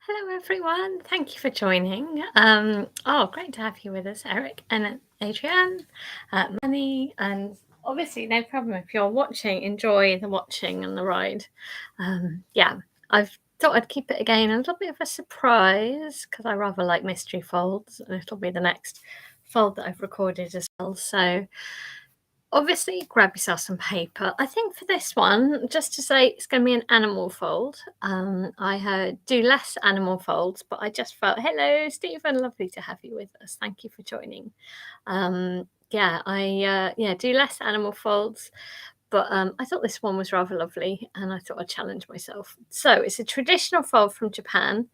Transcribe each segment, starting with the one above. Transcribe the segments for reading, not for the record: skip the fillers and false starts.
Hello, everyone. Thank you for joining. Great to have you with us, Eric and Adrienne, Manny, and obviously, no problem if you're watching. Enjoy the watching and the ride. I've thought I'd keep it again a little bit of a surprise because I rather like mystery folds, and it'll be the next fold that I've recorded as well. So obviously, grab yourself some paper. I think for this one, just to say it's going to be an animal fold. I do less animal folds, but I just felt, hello, Stephen, lovely to have you with us. Thank you for joining. I do less animal folds, but I thought this one was rather lovely, and I thought I'd challenge myself. So it's a traditional fold from Japan,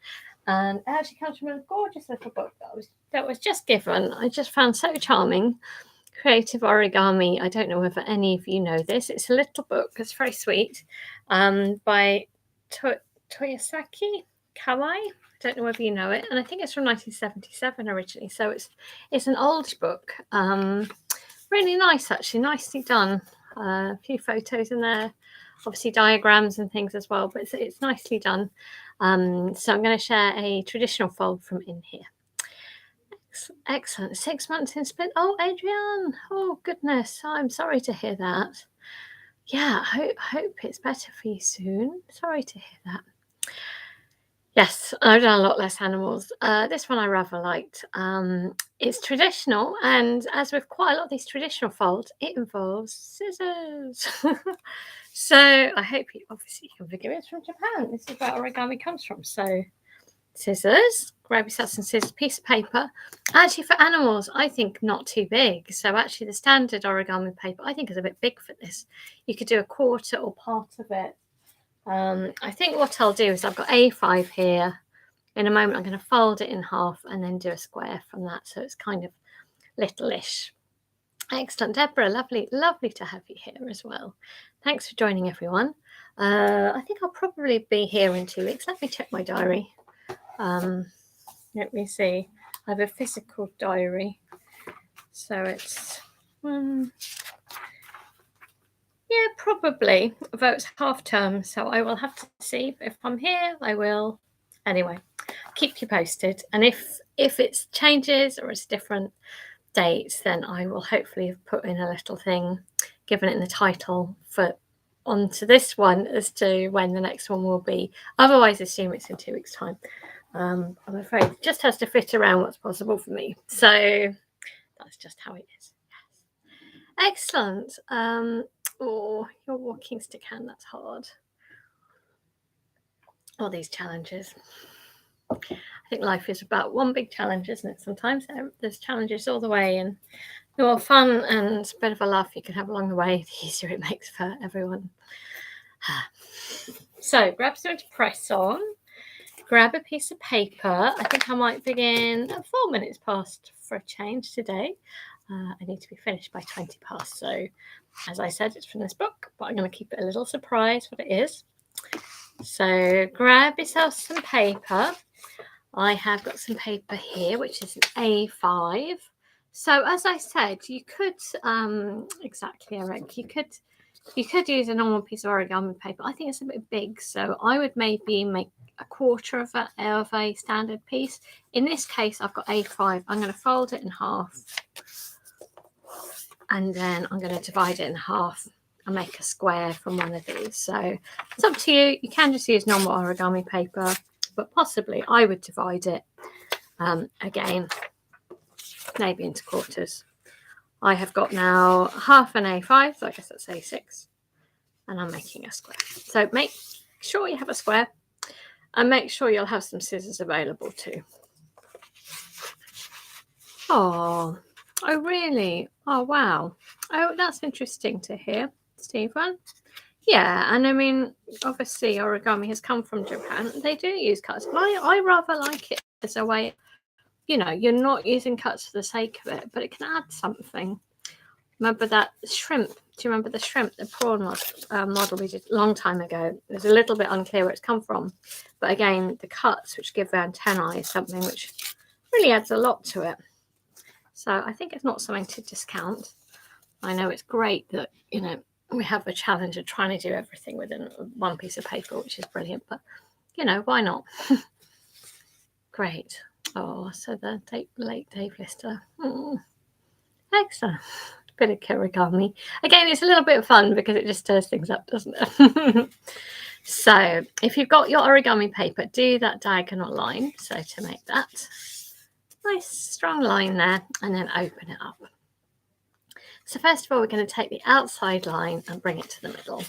and it actually comes from a gorgeous little book that was just given. I just found so charming. Creative Origami. I don't know whether any of you know this. It's a little book. It's very sweet, by Toyosaki Kawai. I don't know whether you know it, and I think it's from 1977 originally. So it's an old book. Really nice, actually, nicely done. A few photos in there, obviously diagrams and things as well, but it's nicely done. So I'm going to share a traditional fold from in here. Excellent. 6 months in split. Oh, Adrienne. Oh, goodness. I'm sorry to hear that. Yeah, I hope it's better for you soon. Sorry to hear that. Yes, I've done a lot less animals. This one I rather liked. It's traditional, and as with quite a lot of these traditional folds, it involves scissors. So I hope obviously you can forgive it. It's from Japan. This is where origami comes from. So scissors, grab yourself some scissors, piece of paper. Actually, for animals, I think not too big. So actually the standard origami paper, I think is a bit big for this. You could do a quarter or part of it. I think what I'll do is I've got A5 here. In a moment, I'm going to fold it in half and then do a square from that. So it's kind of little-ish. Excellent. Deborah, lovely to have you here as well. Thanks for joining, everyone. I think I'll probably be here in 2 weeks. Let me check my diary. Let me see. I have a physical diary. So it's probably, although it's half term, so I will have to see if I'm here. I will. Anyway, keep you posted. And if it changes or it's different dates, then I will hopefully have put in a little thing, given it in the title onto this one as to when the next one will be. Otherwise, assume it's in 2 weeks' time. I'm afraid it just has to fit around what's possible for me. So that's just how it is. Yes. Excellent. Your walking stick hand, that's hard. All these challenges. I think life is about one big challenge, isn't it? Sometimes there's challenges all the way, and the more fun and a bit of a laugh you can have along the way, the easier it makes for everyone. So grab something to press on. Grab a piece of paper. I think I might begin at 4 minutes past for a change today. I need to be finished by 20 past. So, as I said, it's from this book, but I'm going to keep it a little surprise what it is. So, grab yourself some paper. I have got some paper here, which is an A5. So, as I said, you could, exactly, Eric, you could use a normal piece of origami paper. I think it's a bit big, so I would maybe make a quarter of a standard piece. In this case, I've got A5. I'm going to fold it in half, and then I'm going to divide it in half and make a square from one of these. So it's up to you. You can just use normal origami paper, but possibly I would divide it again, maybe into quarters. I have got now half an A5, so I guess that's A6, and I'm making a square. So make sure you have a square, and make sure you'll have some scissors available too. Oh, really? Oh, wow. Oh, that's interesting to hear, Stephen. Yeah, and I mean, obviously origami has come from Japan. They do use cuts, but I rather like it as a way, you're not using cuts for the sake of it, but it can add something. Remember that shrimp? Do you remember the shrimp, the prawn model we did a long time ago? It's a little bit unclear where it's come from. But again, the cuts which give the antennae is something which really adds a lot to it. So I think it's not something to discount. I know it's great that, we have a challenge of trying to do everything within one piece of paper, which is brilliant. But, why not? Great. Oh, so the late Dave Lister. Excellent. Bit of origami. Again, it's a little bit of fun because it just stirs things up, doesn't it? So if you've got your origami paper, do that diagonal line. So to make that nice strong line there, and then open it up. So first of all, we're going to take the outside line and bring it to the middle.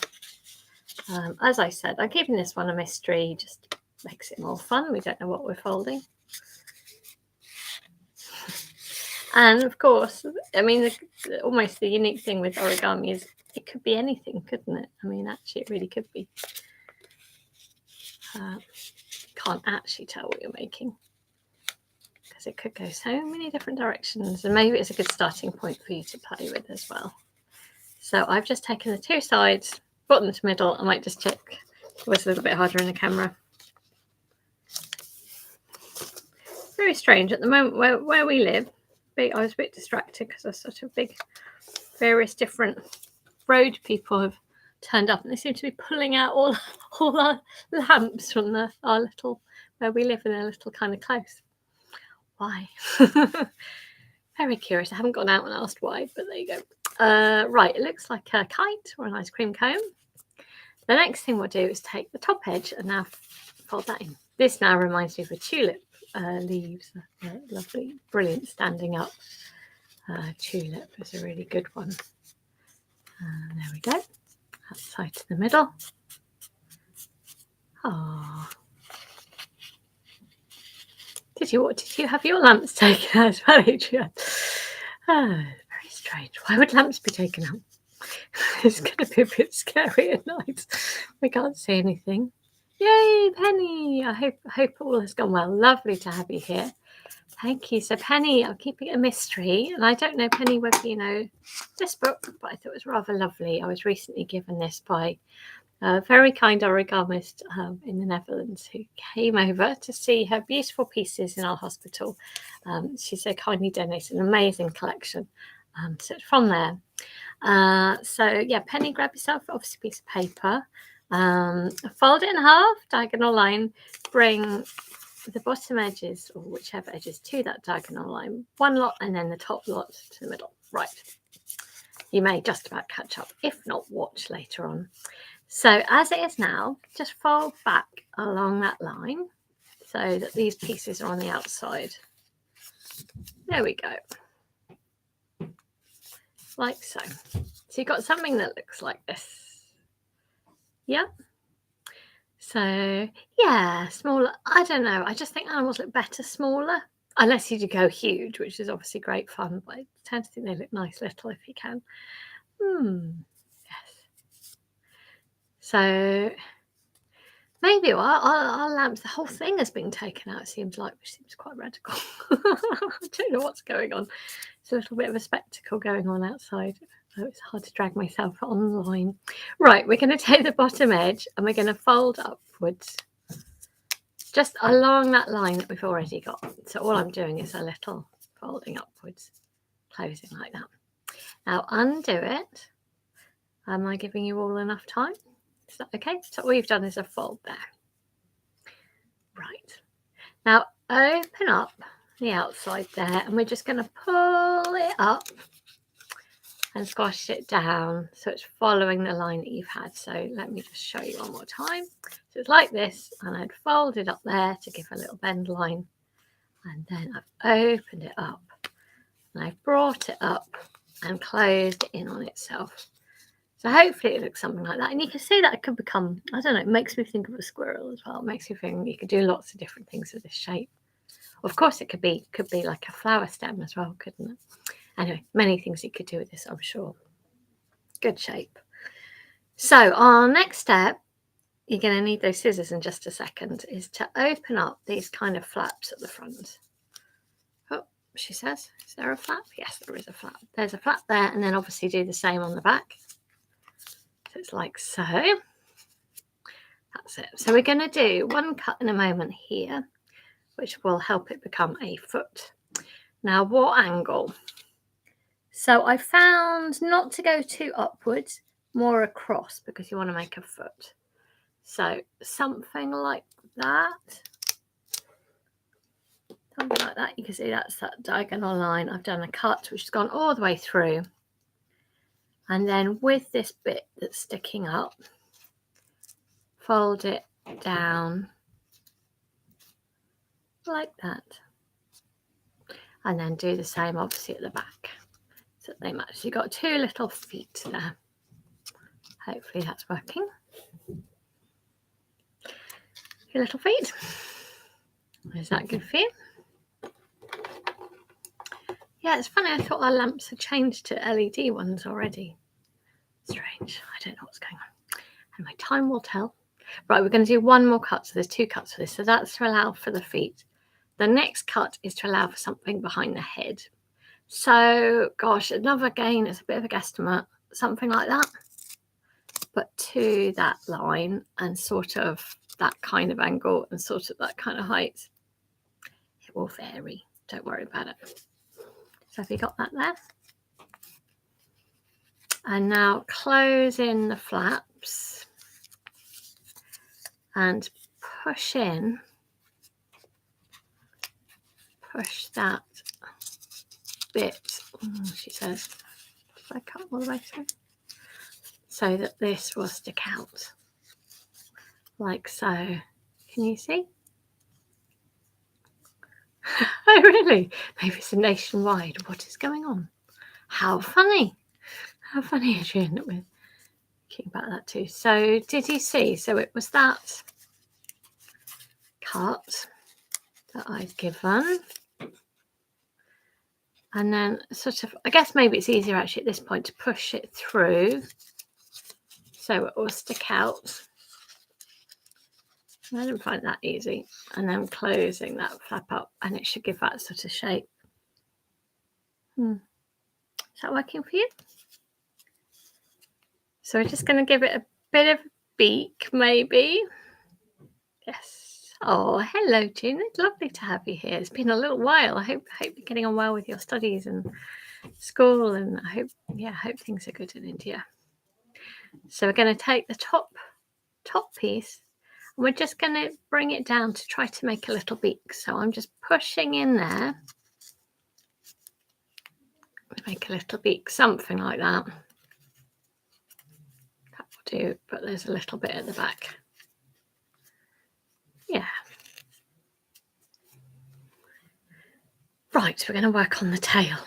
As I said, I'm keeping this one a mystery, just makes it more fun. We don't know what we're folding. And of course, I mean, almost the unique thing with origami is it could be anything, couldn't it? I mean, actually, it really could be. Can't actually tell what you're making because it could go so many different directions, and maybe it's a good starting point for you to play with as well. So I've just taken the two sides, bottom to middle. I might just check. It was a little bit harder in the camera. Very strange at the moment where we live. I was a bit distracted because there's such a big, various different road people have turned up, and they seem to be pulling out all our lamps from our little, where we live, in a little kind of close. Why? Very curious. I haven't gone out and asked why, but there you go. Right, it looks like a kite or an ice cream cone. The next thing we'll do is take the top edge and now fold that in. This now reminds me of a tulip leaves. Lovely, brilliant, standing up tulip is a really good one. There we go. Outside to the middle. Oh. Did you have your lamps taken out as well, Adrian? Oh, very strange. Why would lamps be taken out? It's going to be a bit scary at night. We can't see anything. Yay, Penny! I hope all has gone well. Lovely to have you here. Thank you. So Penny, I'll keep it a mystery. And I don't know, Penny, whether you know this book, but I thought it was rather lovely. I was recently given this by a very kind origamist in the Netherlands who came over to see her beautiful pieces in our hospital. She so kindly donated an amazing collection. So it's from there. So yeah, Penny, grab yourself obviously a piece of paper. Fold it in half, diagonal line, bring the bottom edges or whichever edges to that diagonal line, one lot, and then the top lot to the middle. Right. You may just about catch up. If not, watch later on. So as it is now, just fold back along that line so that these pieces are on the outside. There we go. Like so. So you've got something that looks like this. Yeah. So yeah, smaller. I don't know. I just think animals look better smaller. Unless you do go huge, which is obviously great fun. But I tend to think they look nice little if you can. Yes. So maybe our lamps, the whole thing has been taken out, it seems like, which seems quite radical. I don't know what's going on. It's a little bit of a spectacle going on outside. Oh, it's hard to drag myself online. Right, we're going to take the bottom edge and we're going to fold upwards just along that line that we've already got. So all I'm doing is a little folding upwards, closing like that. Now undo it. Am I giving you all enough time? Is that okay? So all you've done is a fold there. Right. Now open up the outside there and we're just going to pull it up and squash it down so it's following the line that you've had. So let me just show you one more time. So it's like this, and I'd fold it up there to give a little bend line, and then I've opened it up and I've brought it up and closed it in on itself. So hopefully it looks something like that. And you can see that it could become, I don't know, it makes me think of a squirrel as well. It makes me think you could do lots of different things with this shape. Of course, it could be like a flower stem as well, couldn't it? Anyway, many things you could do with this, I'm sure. Good shape. So our next step, you're going to need those scissors in just a second, is to open up these kind of flaps at the front. Oh, she says, is there a flap? Yes, there is a flap. There's a flap there, and then obviously do the same on the back. So it's like so. That's it. So we're going to do one cut in a moment here, which will help it become a foot. Now, what angle? So I found not to go too upwards, more across, because you want to make a foot. So something like that. like that. You can see that's that diagonal line. I've done a cut which has gone all the way through, and then with this bit that's sticking up, fold it down like that, and then do the same obviously at the back so that they match. So you've got two little feet there. Hopefully that's working. Your little feet. Is that good for you? Yeah, it's funny. I thought our lamps had changed to LED ones already. Strange. I don't know what's going on. Anyway, time will tell. Right, we're going to do one more cut. So there's two cuts for this. So that's to allow for the feet. The next cut is to allow for something behind the head. So, gosh, another again, it's a bit of a guesstimate. Something like that. But to that line and sort of that kind of angle and sort of that kind of height. It will vary. Don't worry about it. So have you got that there? And now close in the flaps and push in. Push that bit, she says, did I cut all the way through? So that this will stick out. Like so. Can you see? Oh, really? Maybe it's a nationwide. What is going on? How funny. How funny, Adrian, with thinking about that too. So did you see? So it was that cut that I'd given. And then sort of, I guess maybe it's easier actually at this point to push it through so it will stick out. I didn't find that easy. And then closing that flap up, and it should give that sort of shape. Is that working for you? So we're just going to give it a bit of beak, maybe. Yes. Oh, hello, June. It's lovely to have you here. It's been a little while. I hope you're getting on well with your studies and school, and I hope things are good in India. So we're going to take the top piece, and we're just going to bring it down to try to make a little beak. So I'm just pushing in there to make a little beak, something like that. That will do, but there's a little bit at the back. Yeah. Right, we're going to work on the tail.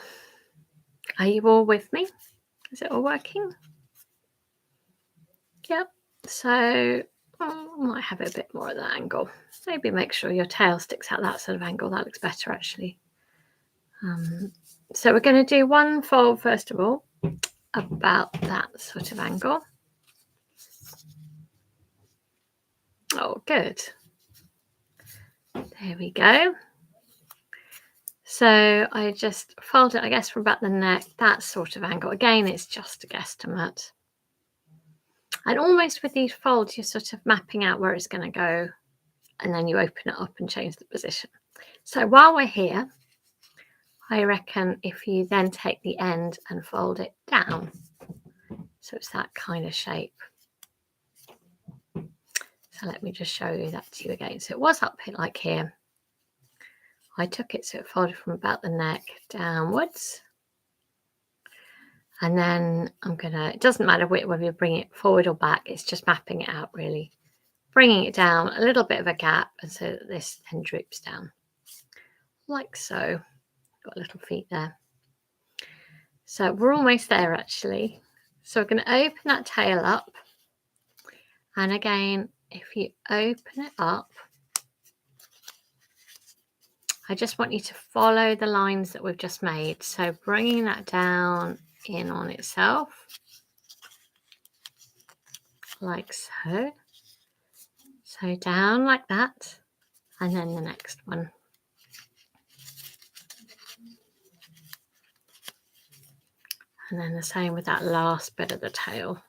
Are you all with me? Is it all working? Yep. So I might have it a bit more at that angle. Maybe make sure your tail sticks out that sort of angle. That looks better, actually. So we're going to do one fold, first of all, about that sort of angle. Oh, good. There we go. So I just fold it, I guess, from about the neck, that sort of angle. Again, it's just a guesstimate. And almost with these folds, you're sort of mapping out where it's going to go, and then you open it up and change the position. So while we're here, I reckon if you then take the end and fold it down, so it's that kind of shape. So let me just show you that to you again. So it was up here, like here. I took it so it folded from about the neck downwards. And then I'm going to, it doesn't matter whether you bring it forward or back, it's just mapping it out really. Bringing it down, a little bit of a gap, and so that this then droops down. Like so. Got little feet there. So we're almost there actually. So we're going to open that tail up. And again, if you open it up, I just want you to follow the lines that we've just made. So bringing that down in on itself, like so. So down like that, and then the next one. And then the same with that last bit of the tail.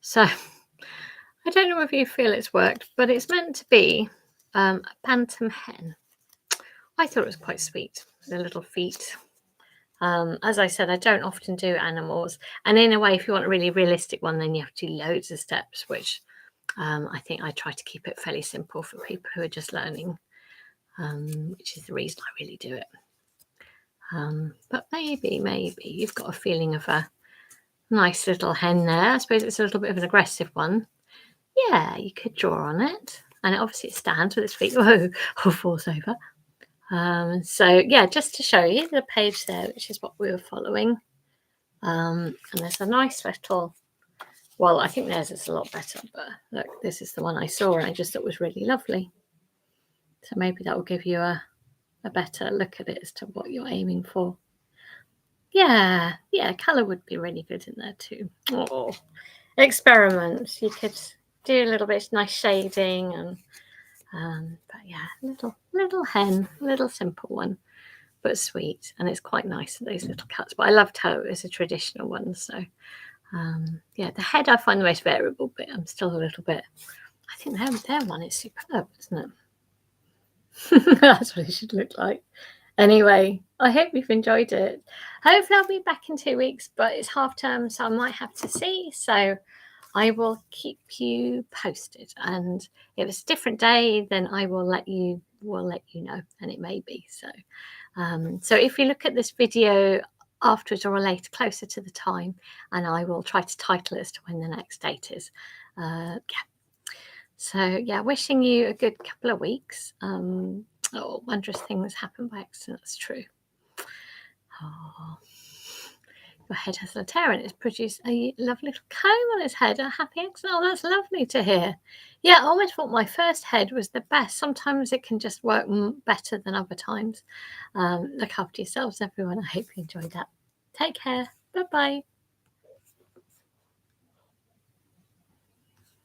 So I don't know if you feel it's worked, but it's meant to be a bantam hen. I thought it was quite sweet, the little feet. As I said, I don't often do animals. And in a way, if you want a really realistic one, then you have to do loads of steps, which I think I try to keep it fairly simple for people who are just learning. which is the reason I really do it. But maybe you've got a feeling of a nice little hen there. I suppose it's a little bit of an aggressive one. Yeah, you could draw on it. And obviously it stands with its feet, whoa, or falls over. So yeah, just to show you the page there, which is what we were following. And there's a nice little, well, I think theirs is a lot better, but look, this is the one I saw and I just thought was really lovely. So maybe that will give you a better look at it as to what you're aiming for. Yeah, colour would be really good in there too. Oh, experiments. You could do a little bit of nice shading and but yeah, little hen, little simple one, but sweet, and it's quite nice, those little cuts. But I loved how it was a traditional one. So yeah, the head I find the most variable, but I'm still a little bit. I think their one is superb, isn't it? That's what it should look like. Anyway, I hope you've enjoyed it. Hopefully I'll be back in 2 weeks, but it's half term, so I might have to see. So I will keep you posted, and if it's a different day, then I will let you know, and it may be so. So if you look at this video afterwards or later, closer to the time, and I will try to title it as to when the next date is. Yeah. So yeah, wishing you a good couple of weeks. Oh, wondrous things happen by accident. That's true. Oh, your head has a tear and it's produced a lovely little comb on its head. A happy accident. Oh, that's lovely to hear. Yeah, I always thought my first head was the best. Sometimes it can just work better than other times. Look after yourselves, everyone. I hope you enjoyed that. Take care. Bye-bye.